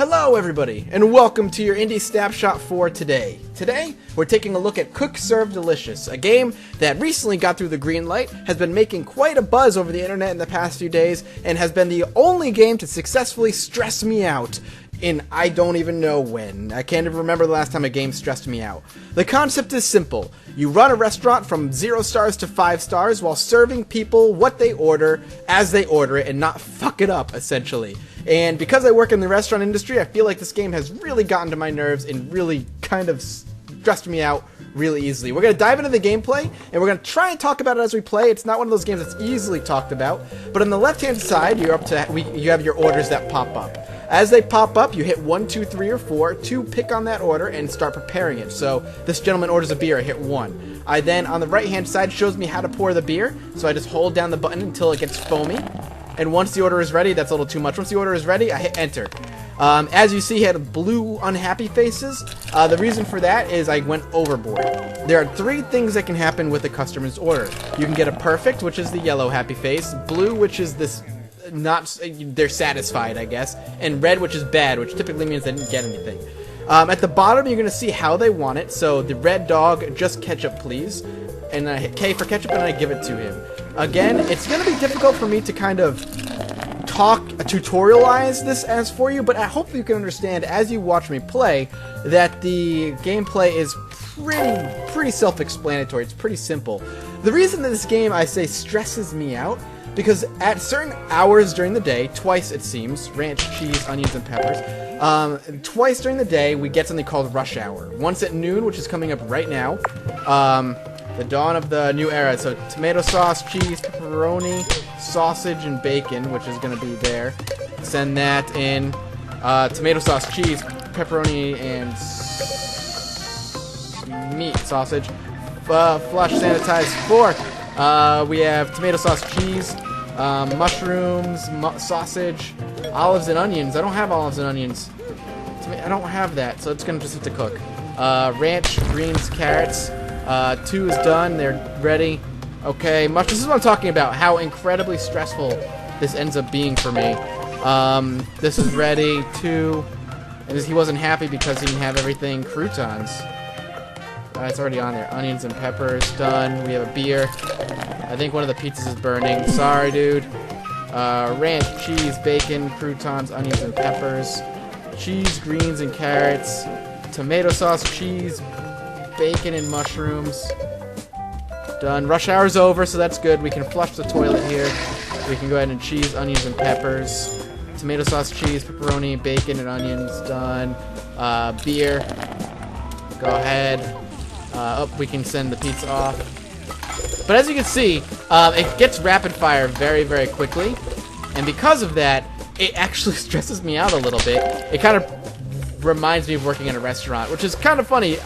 Hello everybody, and welcome to your Indie Snapshot for today. Today, we're taking a look at Cook Serve Delicious, a game that recently got through the green light, has been making quite a buzz over the internet in the past few days, and has been the only game to successfully stress me out in I don't even know when. I can't even remember the last time a game stressed me out. The concept is simple. You run a restaurant from 0 stars to 5 stars while serving people what they order as they order it and not fuck it up, essentially. And because I work in the restaurant industry, I feel like this game has really gotten to my nerves and really kind of stressed me out really easily. We're going to dive into the gameplay, and we're going to try and talk about it as we play. It's not one of those games that's easily talked about, but on the left-hand side, you have your orders that pop up. As they pop up, you hit 1, 2, 3, or 4 to pick on that order and start preparing it. So this gentleman orders a beer, I hit 1. I then, on the right-hand side, shows me how to pour the beer, so I just hold down the button until it gets foamy. And once the order is ready, that's a little too much. Once the order is ready, I hit enter. As you see, he had blue unhappy faces. The reason for that is I went overboard. There are 3 things that can happen with a customer's order. You can get a perfect, which is the yellow happy face, blue, which is this they're satisfied, I guess, and red, which is bad, which typically means they didn't get anything. At the bottom, you're going to see how they want it. So the red dog, just ketchup, please. And I hit K for ketchup, and I give it to him. Again, it's going to be difficult for me to kind of tutorialize this as for you, but I hope you can understand as you watch me play that the gameplay is pretty self-explanatory. It's pretty simple. The reason that this game, I say, stresses me out, because at certain hours during the day, twice it seems, ranch, cheese, onions, and peppers, twice during the day we get something called rush hour. Once at noon, which is coming up right now, the dawn of the new era. So tomato sauce, cheese, pepperoni, sausage, and bacon, which is going to be there. Send that in. Tomato sauce, cheese, pepperoni, and meat, sausage. Flush, sanitize, 4. We have tomato sauce, cheese, mushrooms, sausage, olives, and onions. I don't have olives and onions. I don't have that, so it's going to just have to cook. Ranch, greens, carrots. 2 is done. They're ready. Okay, this is what I'm talking about, how incredibly stressful this ends up being for me. This is ready. 2. And he wasn't happy because he didn't have everything. Croutons. It's already on there. Onions and peppers. Done. We have a beer. I think one of the pizzas is burning. Sorry, dude. Ranch, cheese, bacon, croutons, onions, and peppers. Cheese, greens, and carrots. Tomato sauce, cheese, bacon, and mushrooms. Done. Rush hour's over, so that's good. We can flush the toilet here. We can go ahead and cheese, onions, and peppers. Tomato sauce, cheese, pepperoni, bacon, and onions. Done. Beer. Go ahead. We can send the pizza off. But as you can see, it gets rapid fire very, very quickly. And because of that, it actually stresses me out a little bit. It kind of reminds me of working in a restaurant, which is kind of funny.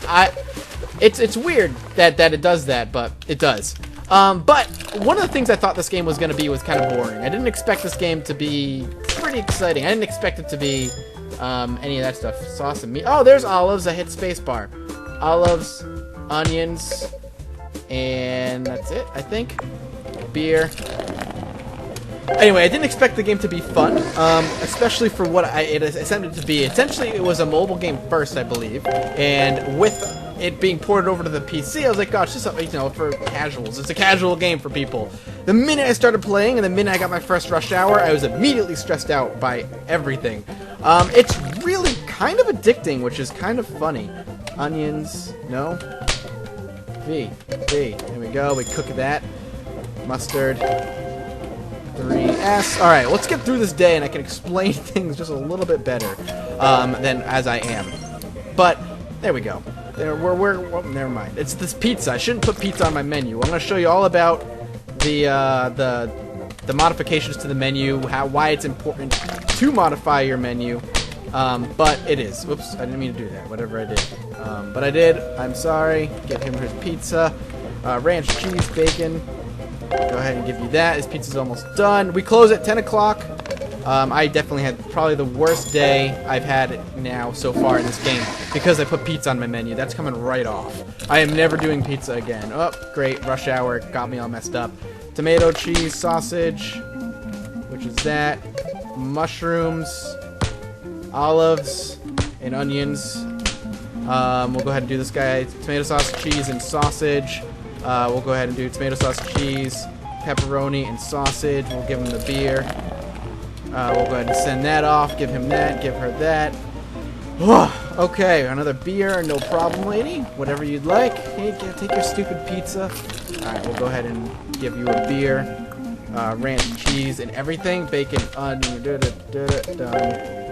It's weird that it does that, but it does. But one of the things I thought this game was going to be was kind of boring. I didn't expect this game to be pretty exciting. I didn't expect it to be any of that stuff. Sauce and meat. Oh, there's olives. I hit spacebar. Olives, onions, and that's it, I think. Beer. Anyway, I didn't expect the game to be fun, especially for what it attempted to be. Essentially, it was a mobile game first, I believe, and with it being ported over to the PC, I was like, gosh, this is, for casuals. It's a casual game for people. The minute I started playing and the minute I got my first rush hour, I was immediately stressed out by everything. It's really kind of addicting, which is kind of funny. Onions, no. V. There we go. We cook that. Mustard. 3S. Alright, let's get through this day and I can explain things just a little bit better than as I am. But, there we go. Well, never mind. It's this pizza. I shouldn't put pizza on my menu. I'm going to show you all about the modifications to the menu, why it's important to modify your menu. But it is. Whoops, I didn't mean to do that, whatever I did. But I did. I'm sorry. Get him his pizza. Ranch, cheese, bacon. Go ahead and give you that. His pizza's almost done. We close at 10 o'clock. I definitely had probably the worst day I've had now so far in this game because I put pizza on my menu. That's coming right off. I am never doing pizza again. Oh, great. Rush hour. Got me all messed up. Tomato, cheese, sausage, which is that. Mushrooms. olives and onions. We'll go ahead and do this guy. Tomato sauce, cheese, and sausage. We'll go ahead and do tomato sauce, cheese, pepperoni, and sausage. We'll give him the beer. We'll go ahead and send that off. Give him that. Give her that. Okay, another beer. No problem, lady. Whatever you'd like. Hey, take your stupid pizza. Alright, we'll go ahead and give you a beer. Ranch, cheese, and everything. Bacon, onion. Done.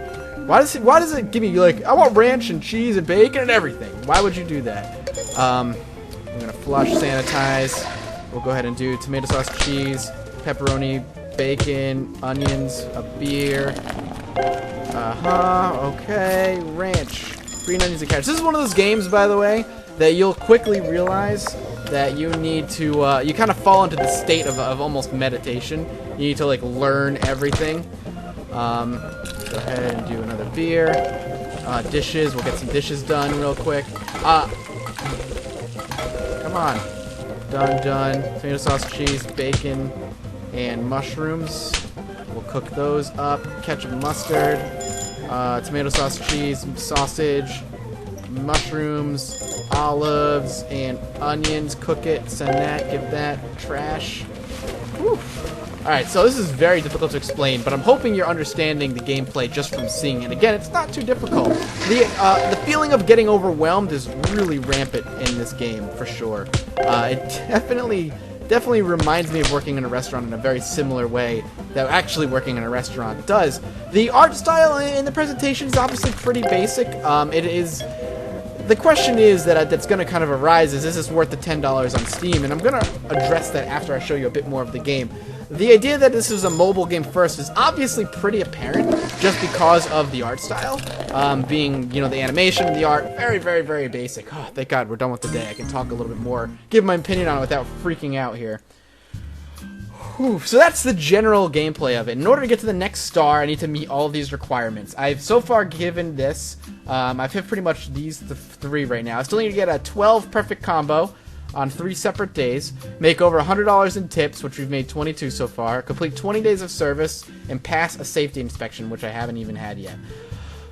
Why does it give me, like, I want ranch and cheese and bacon and everything? Why would you do that? I'm going to flush, sanitize. We'll go ahead and do tomato sauce, cheese, pepperoni, bacon, onions, a beer. Okay. Ranch, green onions, and carrots. This is one of those games, by the way, that you'll quickly realize that you need to, you kind of fall into the state of almost meditation. You need to, like, learn everything. Go ahead and do another beer. Dishes. We'll get some dishes done real quick. Come on. Done. Tomato sauce, cheese, bacon, and mushrooms. We'll cook those up. Ketchup, mustard. Tomato sauce, cheese, sausage, mushrooms, olives, and onions. Cook it. Send that. Give that. Trash. Whew. Alright, so this is very difficult to explain, but I'm hoping you're understanding the gameplay just from seeing it. Again, it's not too difficult. The feeling of getting overwhelmed is really rampant in this game, for sure. It definitely reminds me of working in a restaurant in a very similar way that actually working in a restaurant does. The art style in the presentation is obviously pretty basic. The question is that's going to kind of arise is this worth the $10 on Steam? And I'm going to address that after I show you a bit more of the game. The idea that this is a mobile game first is obviously pretty apparent just because of the art style. Being, the animation, the art, very, very, very basic. Oh, thank God we're done with the day. I can talk a little bit more, give my opinion on it without freaking out here. Whew. So that's the general gameplay of it. In order to get to the next star, I need to meet all of these requirements. I've so far given this, I've hit pretty much these three right now. I still need to get a 12 perfect combo on 3 separate days, make over $100 in tips, which we've made 22 so far, complete 20 days of service, and pass a safety inspection, which I haven't even had yet.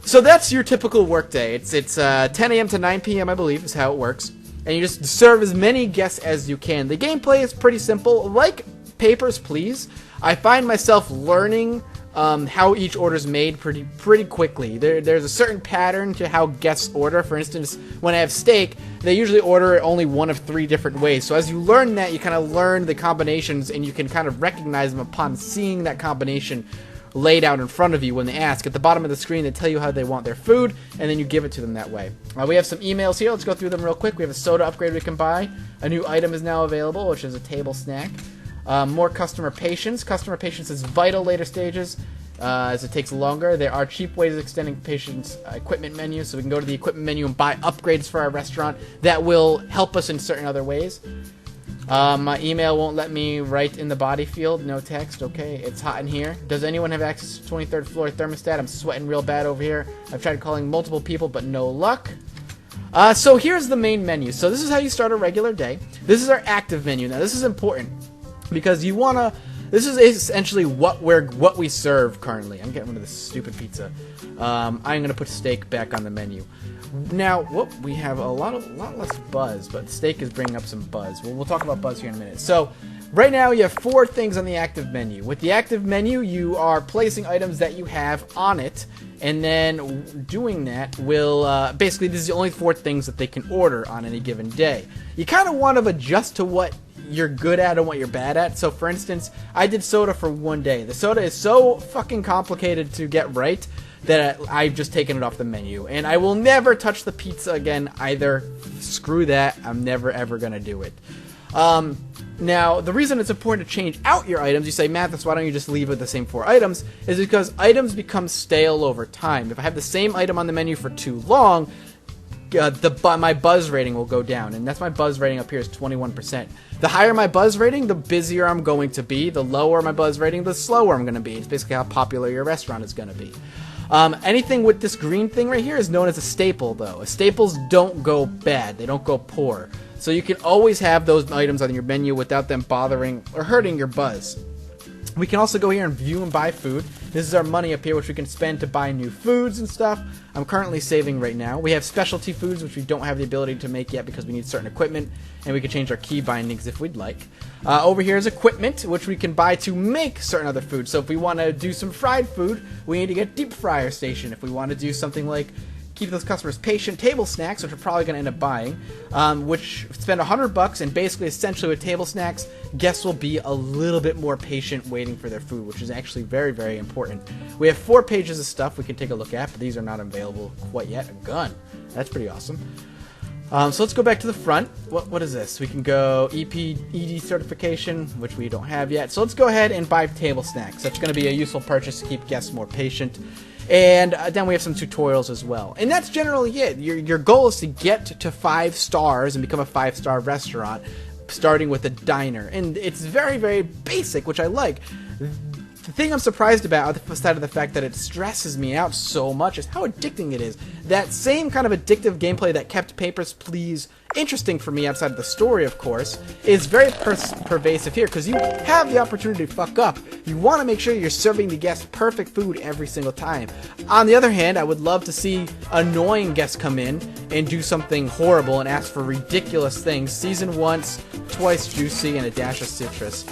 So that's your typical workday. It's 10 a.m. to 9 p.m., I believe, is how it works. And you just serve as many guests as you can. The gameplay is pretty simple. Like Papers, Please, I find myself learning how each order is made pretty quickly. There's a certain pattern to how guests order. For instance, when I have steak, they usually order it only one of 3 different ways. So as you learn that, you kind of learn the combinations, and you can kind of recognize them upon seeing that combination laid out in front of you when they ask. At the bottom of the screen, they tell you how they want their food, and then you give it to them that way. We have some emails here. Let's go through them real quick. We have a soda upgrade we can buy. A new item is now available, which is a table snack. More customer patience. Customer patience is vital later stages, as it takes longer. There are cheap ways of extending patience equipment menu, so we can go to the equipment menu and buy upgrades for our restaurant that will help us in certain other ways. My email won't let me write in the body field. No text. Okay, it's hot in here. Does anyone have access to 23rd floor thermostat? I'm sweating real bad over here. I've tried calling multiple people, but no luck. So here's the main menu. So this is how you start a regular day. This is our active menu. Now this is important because you want to... This is essentially what we serve currently. I'm getting rid of this stupid pizza. I'm going to put steak back on the menu. Now, we have a lot less buzz, but steak is bringing up some buzz. We'll talk about buzz here in a minute. So, right now you have 4 things on the active menu. With the active menu, you are placing items that you have on it, and then doing that will, basically, this is the only 4 things that they can order on any given day. You kind of want to adjust to what you're good at and what you're bad at. So, for instance, I did soda for 1 day. The soda is so fucking complicated to get right that I've just taken it off the menu. And I will never touch the pizza again either. Screw that. I'm never ever going to do it. Now, the reason it's important to change out your items, you say, Mathis, why don't you just leave with the same 4 items, is because items become stale over time. If I have the same item on the menu for too long, my buzz rating will go down, and that's my buzz rating up here is 21%. The higher my buzz rating, the busier I'm going to be. The lower my buzz rating, the slower I'm going to be. It's basically how popular your restaurant is going to be. Anything with this green thing right here is known as a staple, though. Staples don't go bad. They don't go poor. So you can always have those items on your menu without them bothering or hurting your buzz. We can also go here and view and buy food. This is our money up here, which we can spend to buy new foods and stuff. I'm currently saving right now. We have specialty foods, which we don't have the ability to make yet because we need certain equipment, and we can change our key bindings if we'd like. Over here is equipment, which we can buy to make certain other foods. So if we want to do some fried food, we need to get deep fryer station. If we want to do something like keep those customers patient, table snacks, which we're probably going to end up buying, which spend $100, and basically, essentially, with table snacks, guests will be a little bit more patient waiting for their food, which is actually very, very important. We have 4 pages of stuff we can take a look at, but these are not available quite yet. A gun. That's pretty awesome. So let's go back to the front. What is this? We can go ED certification, which we don't have yet. So let's go ahead and buy table snacks. That's going to be a useful purchase to keep guests more patient. And then we have some tutorials as well. And that's generally it. Your goal is to get to 5 stars and become a 5-star restaurant, starting with a diner. And it's very, very basic, which I like. The thing I'm surprised about, outside of the fact that it stresses me out so much, is how addicting it is. That same kind of addictive gameplay that kept Papers, Please interesting for me, outside of the story, of course, is very pervasive here, because you have the opportunity to fuck up. You want to make sure you're serving the guests perfect food every single time. On the other hand, I would love to see annoying guests come in and do something horrible and ask for ridiculous things. Season once, twice juicy, and a dash of citrus.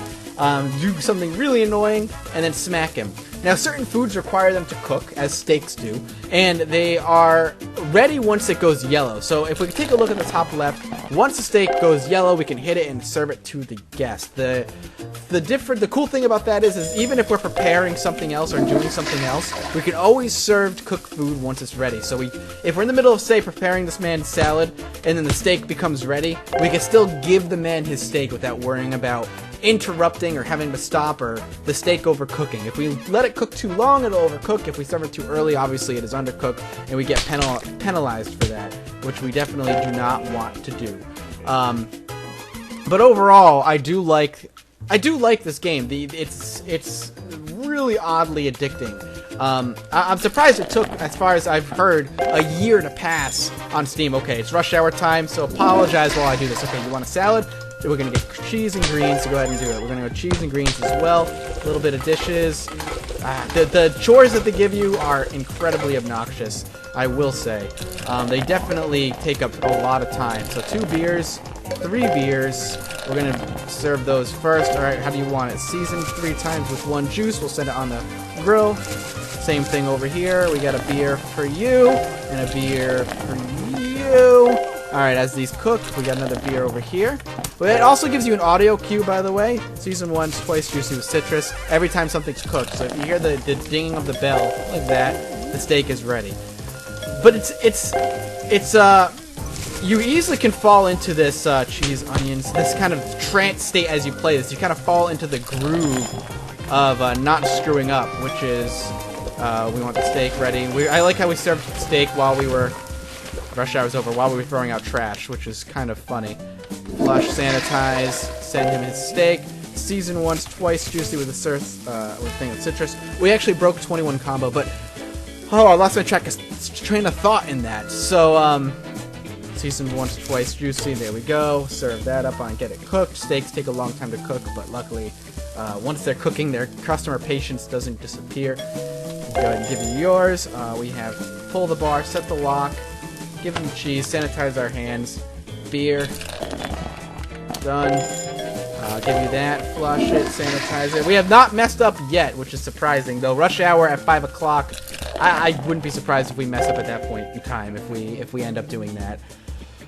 Do something really annoying, and then smack him. Now, certain foods require them to cook, as steaks do, and they are ready once it goes yellow. So if we take a look at the top left, once the steak goes yellow, we can hit it and serve it to the guest. The cool thing about that is even if we're preparing something else or doing something else, we can always serve cooked food once it's ready. So if we're in the middle of, say, preparing this man's salad, and then the steak becomes ready, we can still give the man his steak without worrying about interrupting or having to stop or the steak overcooking. If we let it cook too long, it'll overcook. If we serve it too early, obviously it is undercooked, and we get penalized for that, which we definitely do not want to do. But overall, I do like this game. It's really oddly addicting. I'm surprised it took, as far as I've heard, a year to pass on Steam. Okay, it's rush hour time, so apologize while I do this. Okay, you want a salad? We're going to get cheese and greens, so go ahead and do it. We're going to go cheese and greens as well. A little bit of dishes. The chores that they give you are incredibly obnoxious, I will say. They definitely take up a lot of time. So 2 beers, 3 beers. We're going to serve those first. All right, how do you want it? Seasoned 3 times with 1 juice. We'll set it on the grill. Same thing over here. We got a beer for you and a beer for you. Alright, as these cook, we got another beer over here. But it also gives you an audio cue, by the way. Season 1, twice juicy with citrus, every time something's cooked. So if you hear the dinging of the bell, like that, the steak is ready. But you easily can fall into this, cheese, onions, this kind of trance state as you play this. You kind of fall into the groove of not screwing up, which is, we want the steak ready. I like how we served steak while we were... Rush hour's over while we were throwing out trash, which is kind of funny. Flush, sanitize, send him his steak. Season once, twice, juicy with a thing of citrus. We actually broke 21 combo, but I lost my train of thought in that. So, season once, twice, juicy. There we go. Serve that up on get it cooked. Steaks take a long time to cook, but luckily, once they're cooking, their customer patience doesn't disappear. Go ahead and give you yours. We have pull the bar, set the lock. Give them cheese, sanitize our hands, beer, done, give you that, flush it, sanitize it. We have not messed up yet, which is surprising, though. Rush hour at 5 o'clock, I wouldn't be surprised if we mess up at that point in time, if we end up doing that.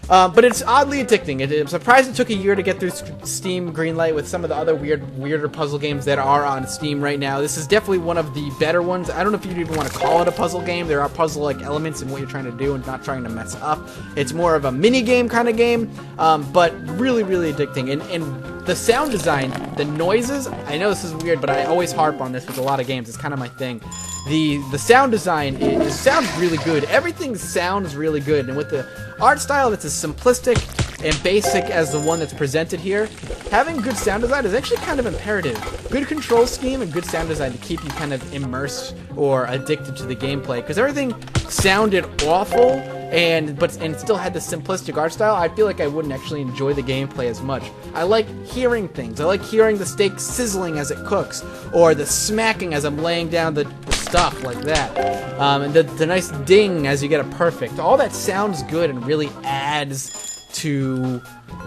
But it's oddly addicting. I'm surprised it took a year to get through Steam Greenlight with some of the other weirder puzzle games that are on Steam right now. This is definitely one of the better ones. I don't know if you'd even want to call it a puzzle game. There are puzzle-like elements in what you're trying to do and not trying to mess up. It's more of a mini-game kind of game, but really, really addicting. And the sound design, the noises, I know this is weird, but I always harp on this with a lot of games. It's kind of my thing. The sound design sounds really good. Everything sounds really good, and with the art style that's as simplistic and basic as the one that's presented here, having good sound design is actually kind of imperative. Good control scheme and good sound design to keep you kind of immersed or addicted to the gameplay, because everything sounded awful and still had the simplistic art style. I feel like I wouldn't actually enjoy the gameplay as much. I like hearing things. I like hearing the steak sizzling as it cooks, or the smacking as I'm laying down the stuff like that, and the nice ding as you get it perfect. All that sounds good and really adds to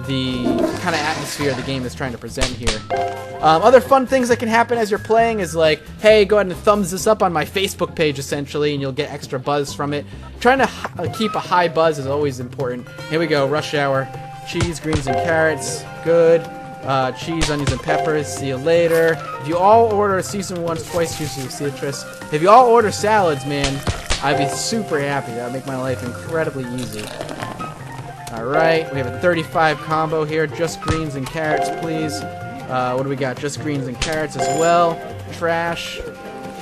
the kind of atmosphere the game is trying to present here. Other fun things that can happen as you're playing is like, hey, go ahead and thumbs this up on my Facebook page essentially, and you'll get extra buzz from it. Trying to keep a high buzz is always important. Here we go, rush hour. Cheese, greens, and carrots. Good. Cheese, onions, and peppers. See you later. If you all order season once, twice, juicy citrus. If you all order salads, man, I'd be super happy. That would make my life incredibly easy. Alright, we have a 35 combo here. Just greens and carrots, please. What do we got? Just greens and carrots as well. Trash.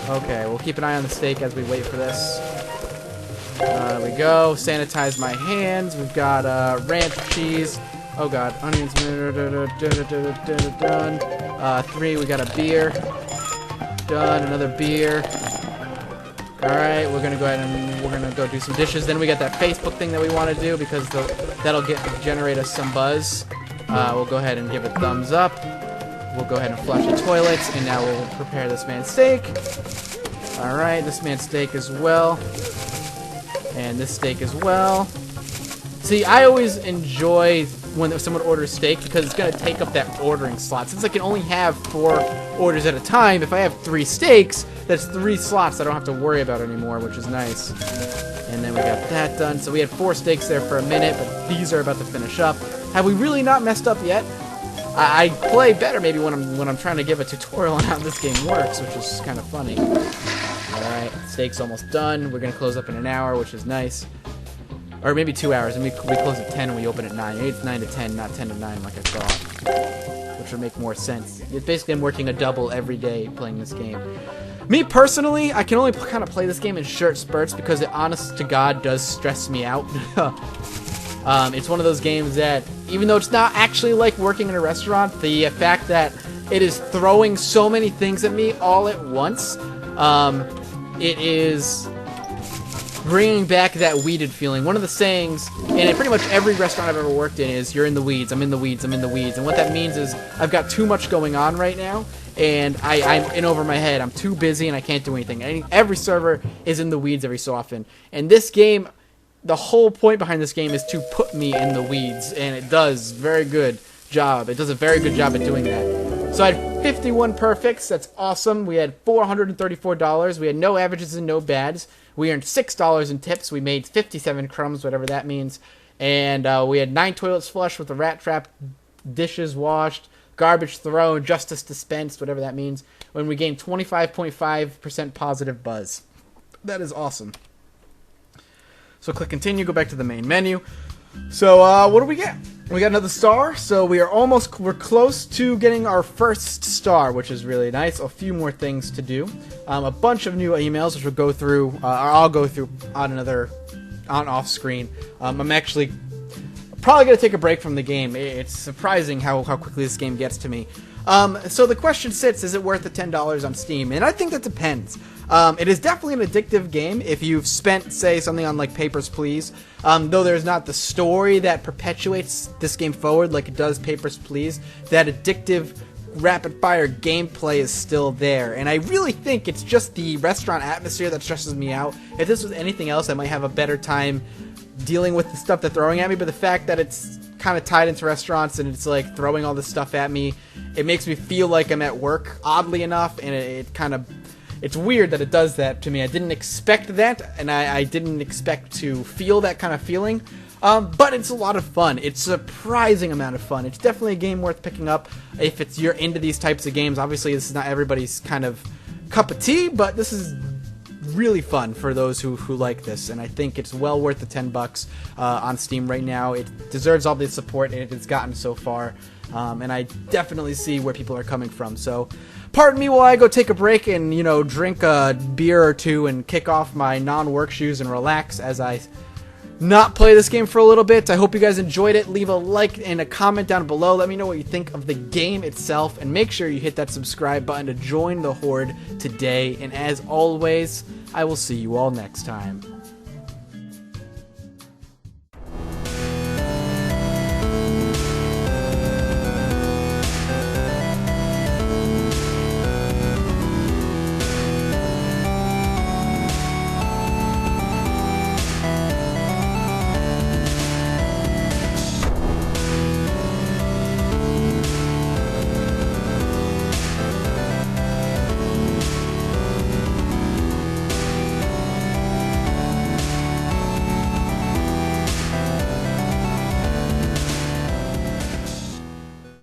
Okay, we'll keep an eye on the steak as we wait for this. There we go. Sanitize my hands. We've got ranch cheese. Oh god, onions. Done. 3, we got a beer. Done. Another beer. Alright, we're gonna go ahead and we're gonna go do some dishes. Then we got that Facebook thing that we want to do because that'll generate us some buzz. We'll go ahead and give it thumbs up. We'll go ahead and flush the toilets, and now we'll prepare this man's steak. Alright, this man's steak as well. And this steak as well. See, I always enjoy when someone orders steak because it's going to take up that ordering slot. Since I can only have 4 orders at a time, if I have 3 steaks, that's 3 slots I don't have to worry about anymore, which is nice. And then we got that done. So we had 4 steaks there for a minute, but these are about to finish up. Have we really not messed up yet? I play better maybe when I'm trying to give a tutorial on how this game works, which is kind of funny. Alright, steak's almost done. We're going to close up in an hour, which is nice. Or maybe 2 hours, and we close at 10 and we open at 9. Maybe it's 9 to 10, not 10 to 9 like I thought. Which would make more sense. It's basically I'm working a double every day playing this game. Me personally, I can only kind of play this game in short spurts because it, honest to God, does stress me out. It's one of those games that, even though it's not actually like working in a restaurant, the fact that it is throwing so many things at me all at once, it is bringing back that weeded feeling. One of the sayings in pretty much every restaurant I've ever worked in is, you're in the weeds, I'm in the weeds, I'm in the weeds. And what that means is I've got too much going on right now, and I'm in over my head. I'm too busy and I can't do anything. Every server is in the weeds every so often. And this game, the whole point behind this game is to put me in the weeds, and it does very good job. It does a very good job at doing that. So I had 51 perfects. That's awesome. We had $434. We had no averages and no bads. We earned $6 in tips. We made 57 crumbs, whatever that means. And we had 9 toilets flushed with a rat trap, dishes washed, garbage thrown, justice dispensed, whatever that means. When we gained 25.5% positive buzz. That is awesome. So click continue, go back to the main menu. So what do we get? We got another star, so we're close to getting our first star, which is really nice. A few more things to do. A bunch of new emails, which we'll go through, or I'll go through on off screen. I'm actually probably going to take a break from the game. It's surprising how quickly this game gets to me. So the question sits, is it worth the $10 on Steam? And I think that depends. It is definitely an addictive game if you've spent, say, something on like Papers, Please. Though there's not the story that perpetuates this game forward like it does Papers, Please, that addictive rapid-fire gameplay is still there. And I really think it's just the restaurant atmosphere that stresses me out. If this was anything else, I might have a better time dealing with the stuff they're throwing at me, but the fact that it's kind of tied into restaurants and it's like throwing all this stuff at me, it makes me feel like I'm at work, oddly enough, and it's weird that it does that to me. I didn't expect that, and I didn't expect to feel that kind of feeling, but it's a lot of fun. It's a surprising amount of fun. It's definitely a game worth picking up if you're into these types of games. Obviously, this is not everybody's kind of cup of tea, but this is really fun for those who like this, and I think it's well worth the $10 on Steam right now. It deserves all the support it has gotten so far, and I definitely see where people are coming from. So pardon me while I go take a break and, drink a beer or two and kick off my non-work shoes and relax as I not play this game for a little bit. I hope you guys enjoyed it. Leave a like and a comment down below. Let me know what you think of the game itself, and make sure you hit that subscribe button to join the Horde today. And as always, I will see you all next time.